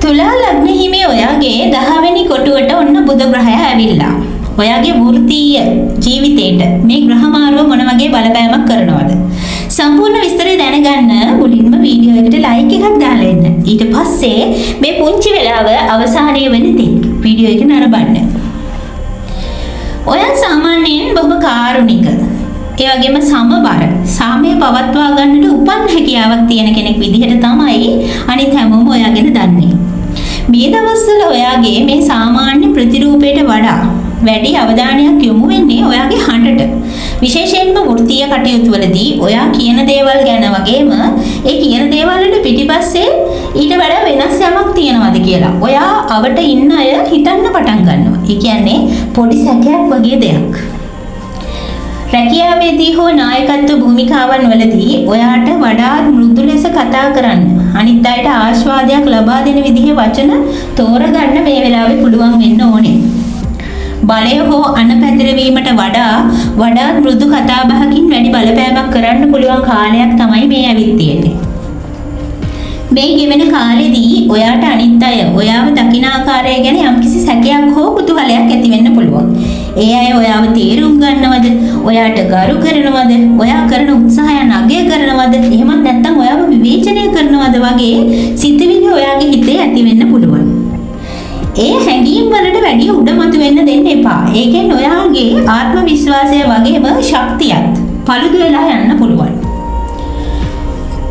තුලා ලග්න හිමේ ඔයාගේ 10 වෙනි කොටුවට ඔන්න බුධ ග්‍රහය ඇවිල්ලා. ඔයාගේ වෘත්තීය ජීවිතේට මේ ග්‍රහ මාරුව මොන වගේ බලපෑමක් කරනවද? සම්පූර්ණ විස්තරය දැනගන්න මුලින්ම වීඩියෝ එකට ලයික් එකක් දාලා එන්න. ඊට පස්සේ මේ පුංචි වෙලාව අවසානයේ වෙන තෙක් වීඩියෝ එක නරඹන්න. ඔයා සාමාන්‍යයෙන් බොහොම කාරුණික, ඒ වගේම සමබර, සාමය පවත්වා ගන්නට උපන් හැකියාවක් තියෙන කෙනෙක් විදිහට තමයි අනිත් හැමෝම ඔයා ගැන දන්නේ. මේ දවස්වල ඔයාගේ මේ සාමාන්‍ය ප්‍රතිරූපයට වඩා වැඩි අවධානයක් යොමු වෙන්නේ ඔයාගේ හඬට. විශේෂයෙන්ම වෘත්තීය කටයුතු වලදී ඔයා කියන දේවල් ගැන වගේම ඒ කියන දේවල් වලට පිටිපස්සේ ඊට වඩා වෙනස් යමක් තියෙනවද කියලා ඔයා අවට ඉන්න අය හිතන්න පටන් ගන්නවා. ඒ කියන්නේ පොඩි සැකයක් වගේ දෙයක්. රැකියාවේදී හෝ නායකත්ව භූමිකාවන් වලදී ඔයාට වඩා මෘදු ලෙස කතා කරන්න, අනිත් අයට ආශාවාදයක් ලබා දෙන විදිහේ වචන තෝරගන්න මේ වෙලාවේ පුළුවන් වෙන්න ඕනේ. බලය හෝ අනපැතිරවීමට වඩා මෘදු කතාබහකින් වැඩි බලපෑමක් කරන්න පුළුවන් කාලයක් තමයි මේ ඇවිත් තියෙන්නේ. මේ ගෙවෙන කාලෙදී ඔයාට අනිත් අය ඔයාව දකින ආකාරය ගැන යම්කිසි සැකයක් හෝ කුතුහලයක් ඇති වෙන්න පුළුවන්. ඒ අය ඔයාව තේරුම් ගන්නවද? ඔයාට ගරු කරනවද? ඔයා කරන උත්සාහයන් අගය කරනවද? එහෙමත් නැත්නම් ඔයාව විවේචනය කරනවද වගේ සිතුවිලි ඔයාගේ හිතේ ඇති වෙන්න පුළුවන්. ඒ හැඟීම් වලට වැඩි උඩමතු වෙන්න දෙන්න එපා. ඒකෙන් ඔයාගේ ආත්ම විශ්වාසය වගේම ශක්තියත් පළුදු වෙලා යන්න පුළුවන්.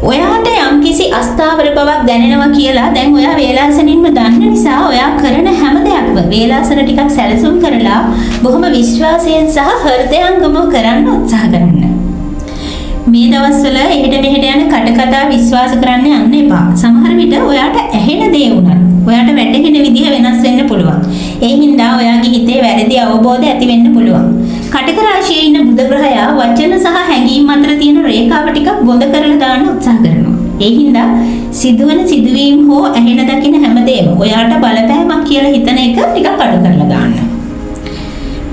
ඔයාට යම්කිසි අස්ථාවර බවක් දැනෙනවා කියලා දැන් ඔයා වේලාසනින්ම දන්න නිසා ඔයා කරන හැම දෙයක්ම වේලාසන ටිකක් සැලසුම් කරලා බොහොම විශ්වාසයෙන් සහ හෘදයාංගම කරන්න උත්සාහ කරන්න. මේ දවස්වල එහෙට මෙහෙට යන කටකතා විශ්වාස කරන්න යන්න එපා. සමහර විට ඔයාට ඇහෙන දේ වුණත් ඔයාට වැටහෙන විදිහ වෙනස් වෙන්න පුළුවන්. ඒ හින්දා ඔයාගේ හිතේ වැරදි අවබෝධ ඇති වෙන්න පුළුවන්. කටක රාශියේ ඉන්න බුධ ග්‍රහයා වචන සහ හැඟීම් අතර තියෙන රේඛාව ටිකක් බොඳ කරලා දාන්න උත්සාහ කරනවා. ඒ හින්දා සිදුවන සිදුවීම් හෝ ඇහෙන දකින හැමදේම ඔයාට බලපෑමක් කියලා හිතන එක ටිකක් අඩු කරලා දාන්න.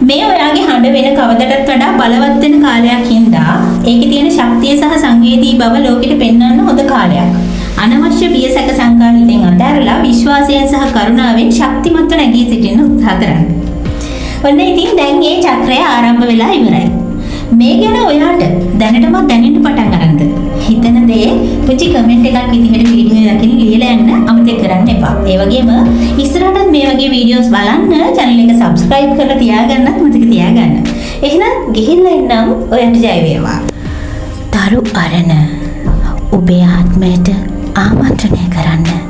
මේ ඔයාගේ හඬ වෙන කවදටත් වඩා බලවත් වෙන කාලයක් හින්දා ඒකේ තියෙන ශක්තිය සහ සංවේදී බව ලෝකෙට පෙන්වන්න හොඳ කාලයක්. අනවශ්‍ය බියසක සංකාලිතෙන් අතහැරලා විශ්වාසයෙන් සහ කරුණාවෙන් ශක්තිමත්ව නැගී සිටින්න උත්සාහ කරන්න. ඔන්න ඉතින් දැන් මේ චක්‍රය ආරම්භ වෙලා ඉවරයි. මේ ගැන ඔයාට දැනටමත් දැනෙන්න පටන් ගන්නද? හිතන දේ පුංචි කමෙන්ට් එකක් විදිහට වීඩියෝ එකකින් ලියලා යන්න අමතක කරන්න එපා. ඒ වගේම ඉස්සරහටත් මේ වගේ වීඩියෝස් බලන්න channel එක subscribe කරලා තියාගන්නත් මතක තියාගන්න. එහෙනම් ගිහිල්ලා ඉන්නම් ඔයාට ජය වේවා. තරු අරණ ඔබේ ආත්මයට ආමන්ත්‍රණය කරන්න.